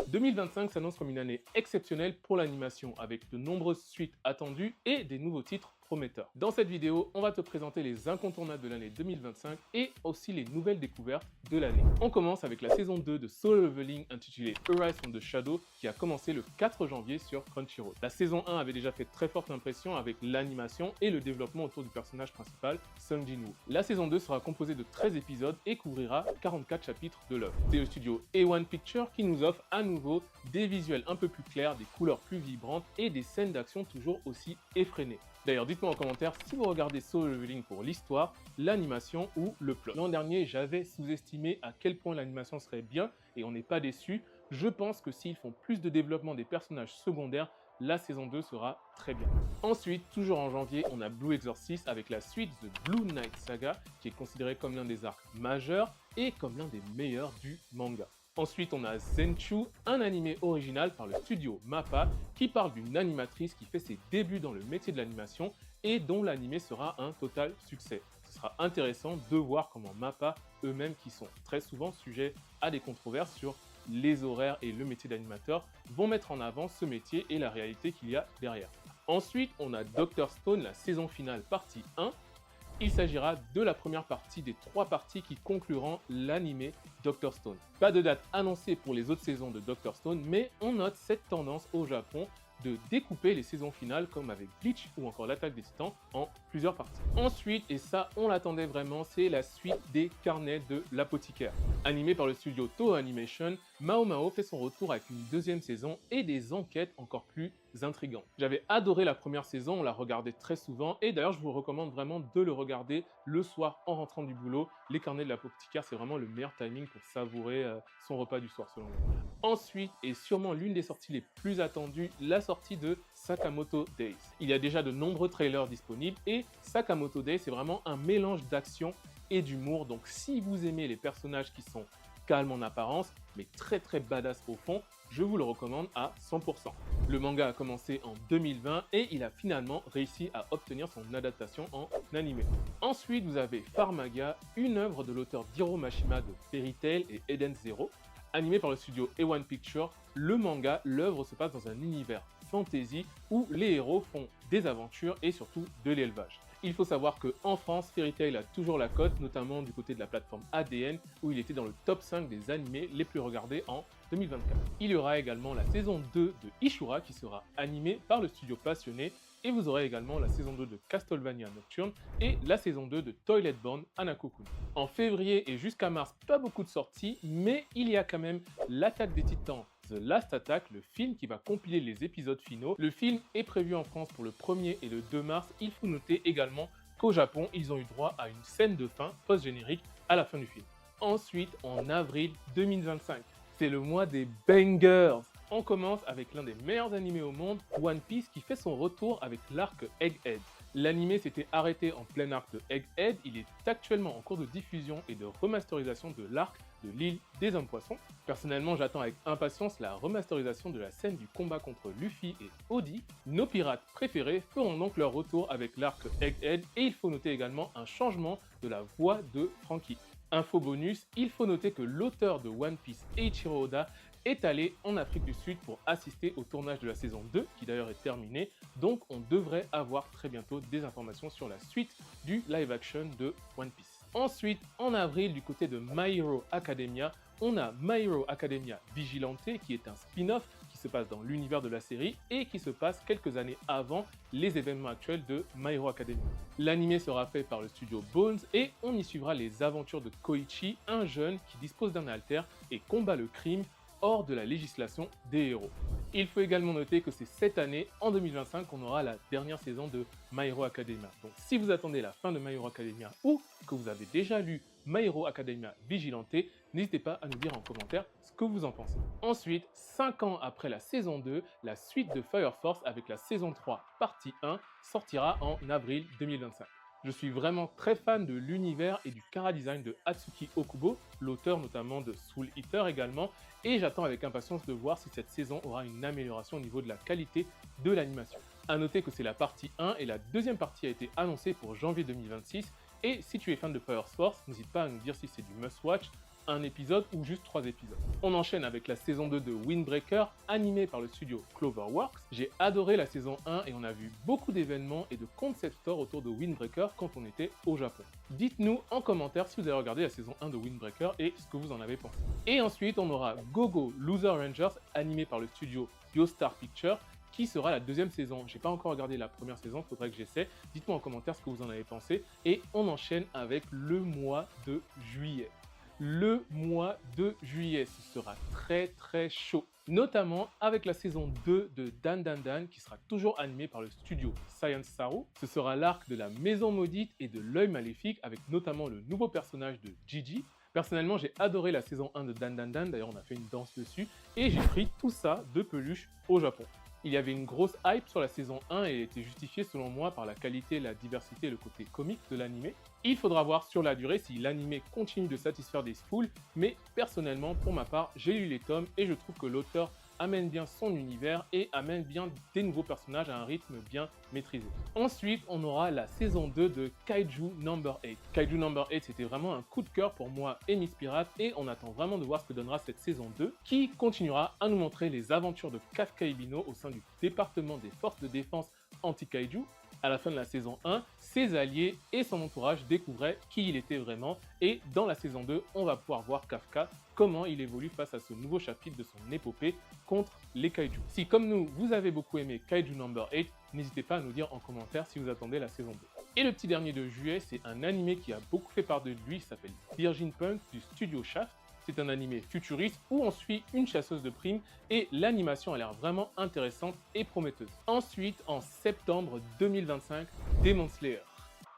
2025 s'annonce comme une année exceptionnelle pour l'animation, avec de nombreuses suites attendues et des nouveaux titres prometteurs. Dans cette vidéo, on va te présenter les incontournables de l'année 2025 et aussi les nouvelles découvertes de l'année. On commence avec la saison 2 de Solo Leveling intitulée Arise from the Shadow qui a commencé le 4 janvier sur Crunchyroll. La saison 1 avait déjà fait très forte impression avec l'animation et le développement autour du personnage principal, Sung Jin-woo. La saison 2 sera composée de 13 épisodes et couvrira 44 chapitres de l'œuvre. C'est le studio A1 Pictures qui nous offre à nouveau des visuels un peu plus clairs, des couleurs plus vibrantes et des scènes d'action toujours aussi effrénées. D'ailleurs, dites-moi en commentaire si vous regardez Solo Leveling pour l'histoire, l'animation ou le plot. L'an dernier, j'avais sous-estimé à quel point l'animation serait bien et on n'est pas déçu. Je pense que s'ils font plus de développement des personnages secondaires, la saison 2 sera très bien. Ensuite, toujours en janvier, on a Blue Exorcist avec la suite The Blue Knight Saga qui est considéré comme l'un des arcs majeurs et comme l'un des meilleurs du manga. Ensuite, on a Zenchu, un animé original par le studio MAPPA qui parle d'une animatrice qui fait ses débuts dans le métier de l'animation et dont l'animé sera un total succès. Ce sera intéressant de voir comment MAPPA eux-mêmes, qui sont très souvent sujets à des controverses sur les horaires et le métier d'animateur, vont mettre en avant ce métier et la réalité qu'il y a derrière. Ensuite, on a Dr. Stone, la saison finale partie 1. Il s'agira de la première partie des 3 parties qui concluront l'animé Dr. Stone. Pas de date annoncée pour les autres saisons de Dr. Stone, mais on note cette tendance au Japon de découper les saisons finales comme avec Bleach ou encore l'Attaque des Titans en plusieurs parties. Ensuite, et ça on l'attendait vraiment, c'est la suite des carnets de l'apothicaire. Animé par le studio Toho Animation, Mao Mao fait son retour avec une deuxième saison et des enquêtes encore plus intrigantes. J'avais adoré la première saison, on la regardait très souvent et d'ailleurs je vous recommande vraiment de le regarder le soir en rentrant du boulot. Les carnets de l'apothicaire, c'est vraiment le meilleur timing pour savourer son repas du soir selon moi. Ensuite, et sûrement l'une des sorties les plus attendues, la sortie de Sakamoto Days. Il y a déjà de nombreux trailers disponibles et Sakamoto Days c'est vraiment un mélange d'action et d'humour. Donc si vous aimez les personnages qui sont calmes en apparence mais très badass au fond, je vous le recommande à 100%. Le manga a commencé en 2020 et il a finalement réussi à obtenir son adaptation en animé. Ensuite, vous avez Pharmaga, une œuvre de l'auteur d'Hiro Mashima de Fairy Tail et Eden Zero. Animé par le studio A1 Pictures, le manga, l'œuvre se passe dans un univers fantasy où les héros font des aventures et surtout de l'élevage. Il faut savoir qu'en France, Fairy Tail a toujours la cote, notamment du côté de la plateforme ADN, où il était dans le top 5 des animés les plus regardés en 2024. Il y aura également la saison 2 de Ishura qui sera animée par le studio Passionné, et vous aurez également la saison 2 de Castlevania Nocturne et la saison 2 de Toilet-Bound Hanako-kun. En février et jusqu'à mars, pas beaucoup de sorties, mais il y a quand même l'Attaque des Titans The Last Attack, le film qui va compiler les épisodes finaux. Le film est prévu en France pour le 1er et le 2 mars. Il faut noter également qu'au Japon, ils ont eu droit à une scène de fin post-générique à la fin du film. Ensuite, en avril 2025, c'est le mois des bangers. On commence avec l'un des meilleurs animés au monde, One Piece, qui fait son retour avec l'arc Egghead. L'animé s'était arrêté en plein arc de Egghead, il est actuellement en cours de diffusion et de remasterisation de l'arc de l'île des hommes poissons. Personnellement, j'attends avec impatience la remasterisation de la scène du combat contre Luffy et Oddie. Nos pirates préférés feront donc leur retour avec l'arc Egghead et il faut noter également un changement de la voix de Franky. Info bonus, il faut noter que l'auteur de One Piece, Eiichiro Oda, est allé en Afrique du Sud pour assister au tournage de la saison 2, qui d'ailleurs est terminée, donc on devrait avoir très bientôt des informations sur la suite du live action de One Piece. Ensuite, en avril, du côté de My Hero Academia, on a My Hero Academia Vigilante, qui est un spin-off qui se passe dans l'univers de la série et qui se passe quelques années avant les événements actuels de My Hero Academia. L'animé sera fait par le studio Bones et on y suivra les aventures de Koichi, un jeune qui dispose d'un alter et combat le crime hors de la législation des héros. Il faut également noter que c'est cette année, en 2025, qu'on aura la dernière saison de My Hero Academia. Donc si vous attendez la fin de My Hero Academia ou que vous avez déjà lu My Hero Academia Vigilante, n'hésitez pas à nous dire en commentaire ce que vous en pensez. Ensuite, 5 ans après la saison 2, la suite de Fire Force avec la saison 3 partie 1 sortira en avril 2025. Je suis vraiment très fan de l'univers et du chara-design de Atsuki Okubo, l'auteur notamment de Soul Eater également, et j'attends avec impatience de voir si cette saison aura une amélioration au niveau de la qualité de l'animation. A noter que c'est la partie 1 et la deuxième partie a été annoncée pour janvier 2026, et si tu es fan de Fire Force, n'hésite pas à nous dire si c'est du must-watch un épisode ou juste 3 épisodes. On enchaîne avec la saison 2 de Windbreaker, animée par le studio Cloverworks. J'ai adoré la saison 1 et on a vu beaucoup d'événements et de concept stores autour de Windbreaker quand on était au Japon. Dites-nous en commentaire si vous avez regardé la saison 1 de Windbreaker et ce que vous en avez pensé. Et ensuite, on aura Go-Go Loser Rangers, animé par le studio YoStar Pictures, qui sera la deuxième saison. J'ai pas encore regardé la première saison, faudrait que j'essaie. Dites-moi en commentaire ce que vous en avez pensé. Et on enchaîne avec le mois de juillet. Le mois de juillet, ce sera très chaud. Notamment avec la saison 2 de Dan Dan Dan qui sera toujours animée par le studio Science Saru. Ce sera l'arc de la Maison Maudite et de l'œil maléfique avec notamment le nouveau personnage de Gigi. Personnellement, j'ai adoré la saison 1 de Dan Dan Dan, d'ailleurs on a fait une danse dessus. Et j'ai pris tout ça de peluche au Japon. Il y avait une grosse hype sur la saison 1 et elle était justifiée selon moi par la qualité, la diversité et le côté comique de l'anime. Il faudra voir sur la durée si l'anime continue de satisfaire des foules, mais personnellement, pour ma part, j'ai lu les tomes et je trouve que l'auteur amène bien son univers et amène bien des nouveaux personnages à un rythme bien maîtrisé. Ensuite, on aura la saison 2 de Kaiju No. 8. Kaiju No. 8, c'était vraiment un coup de cœur pour moi et Miss Pirate et on attend vraiment de voir ce que donnera cette saison 2 qui continuera à nous montrer les aventures de Kafka Ibino au sein du département des forces de défense anti-Kaiju. À la fin de la saison 1, ses alliés et son entourage découvraient qui il était vraiment et dans la saison 2, on va pouvoir voir Kafka comment il évolue face à ce nouveau chapitre de son épopée contre les Kaiju. Si comme nous, vous avez beaucoup aimé Kaiju No. 8, n'hésitez pas à nous dire en commentaire si vous attendez la saison 2. Et le petit dernier de juillet, c'est un animé qui a beaucoup fait part de lui, il s'appelle Virgin Punk du studio Shaft. C'est un animé futuriste où on suit une chasseuse de primes et l'animation a l'air vraiment intéressante et prometteuse. Ensuite, en septembre 2025, Demon Slayer.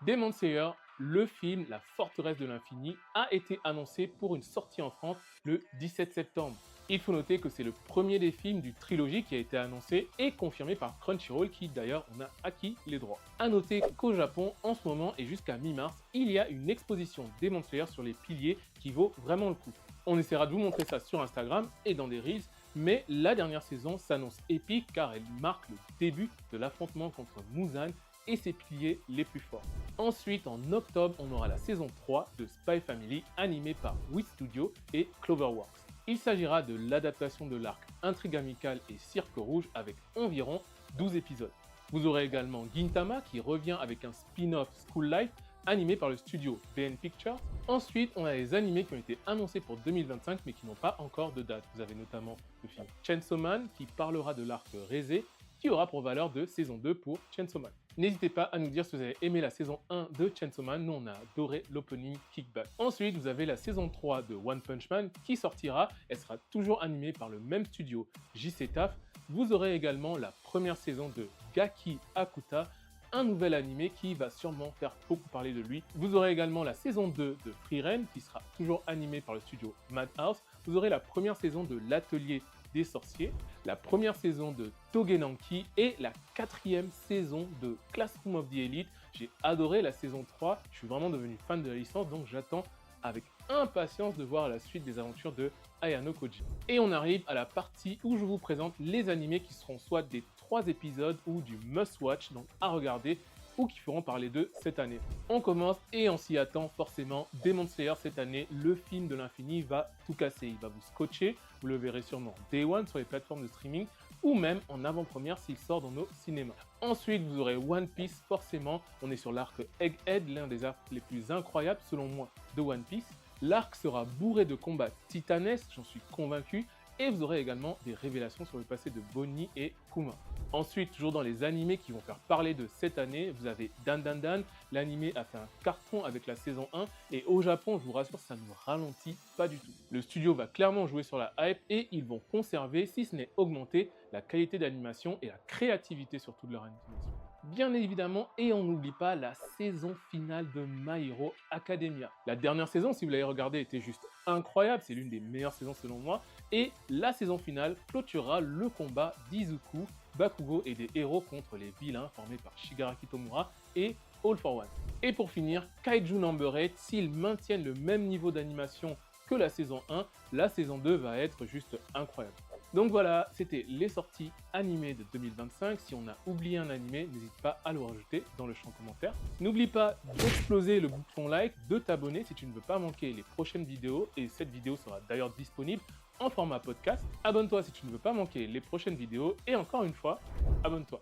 Demon Slayer, le film La Forteresse de l'Infini, a été annoncé pour une sortie en France le 17 septembre. Il faut noter que c'est le premier des films du trilogie qui a été annoncé et confirmé par Crunchyroll qui d'ailleurs en a acquis les droits. A noter qu'au Japon, en ce moment et jusqu'à mi-mars, il y a une exposition Demon Slayer sur les piliers qui vaut vraiment le coup. On essaiera de vous montrer ça sur Instagram et dans des Reels, mais la dernière saison s'annonce épique car elle marque le début de l'affrontement contre Muzan et ses piliers les plus forts. Ensuite, en octobre, on aura la saison 3 de Spy Family animée par Wit Studio et Cloverworks. Il s'agira de l'adaptation de l'arc Intrigue amicale et Cirque rouge avec environ 12 épisodes. Vous aurez également Gintama qui revient avec un spin-off School Life animé par le studio BN Pictures. Ensuite, on a les animés qui ont été annoncés pour 2025 mais qui n'ont pas encore de date. Vous avez notamment le film Chainsaw Man qui parlera de l'arc Reze qui aura pour valeur de saison 2 pour Chainsaw Man. N'hésitez pas à nous dire si vous avez aimé la saison 1 de Chainsaw Man, nous on a adoré l'opening Kickback. Ensuite, vous avez la saison 3 de One Punch Man qui sortira, elle sera toujours animée par le même studio JC Taff. Vous aurez également la première saison de Gaki Akuta, un nouvel animé qui va sûrement faire beaucoup parler de lui. Vous aurez également la saison 2 de Frieren qui sera toujours animée par le studio Madhouse. Vous aurez la première saison de l'Atelier des sorciers, la première saison de Togenanki et la 4e saison de Classroom of the Elite. J'ai adoré la saison 3, je suis vraiment devenu fan de la licence donc j'attends avec impatience de voir la suite des aventures de Ayano Koji. Et on arrive à la partie où je vous présente les animés qui seront soit des 3 épisodes ou du must-watch, donc à regarder, ou qui feront parler d'eux cette année. On commence et on s'y attend forcément. Demon Slayer cette année, le film de l'infini va tout casser, il va vous scotcher, vous le verrez sûrement Day One sur les plateformes de streaming ou même en avant-première s'il sort dans nos cinémas. Ensuite, vous aurez One Piece, forcément, on est sur l'arc Egghead, l'un des arcs les plus incroyables selon moi de One Piece. L'arc sera bourré de combats titanesques, j'en suis convaincu, et vous aurez également des révélations sur le passé de Bonnie et Kuma. Ensuite, toujours dans les animés qui vont faire parler de cette année, vous avez Dan Dan Dan. L'animé a fait un carton avec la saison 1 et au Japon, je vous rassure, ça ne ralentit pas du tout. Le studio va clairement jouer sur la hype et ils vont conserver, si ce n'est augmenter, la qualité d'animation et la créativité surtout de leur animation. Bien évidemment, et on n'oublie pas la saison finale de My Hero Academia. La dernière saison, si vous l'avez regardée, était juste incroyable, c'est l'une des meilleures saisons selon moi, et la saison finale clôturera le combat d'Izuku, Bakugo et des héros contre les vilains formés par Shigaraki Tomura et All for One. Et pour finir, Kaiju No. 8, s'ils maintiennent le même niveau d'animation que la saison 1, la saison 2 va être juste incroyable. Donc voilà, c'était les sorties animées de 2025. Si on a oublié un animé, n'hésite pas à le rajouter dans le champ commentaire. N'oublie pas d'exploser le bouton like, de t'abonner si tu ne veux pas manquer les prochaines vidéos, et cette vidéo sera d'ailleurs disponible en format podcast. Abonne-toi si tu ne veux pas manquer les prochaines vidéos, et encore une fois, abonne-toi.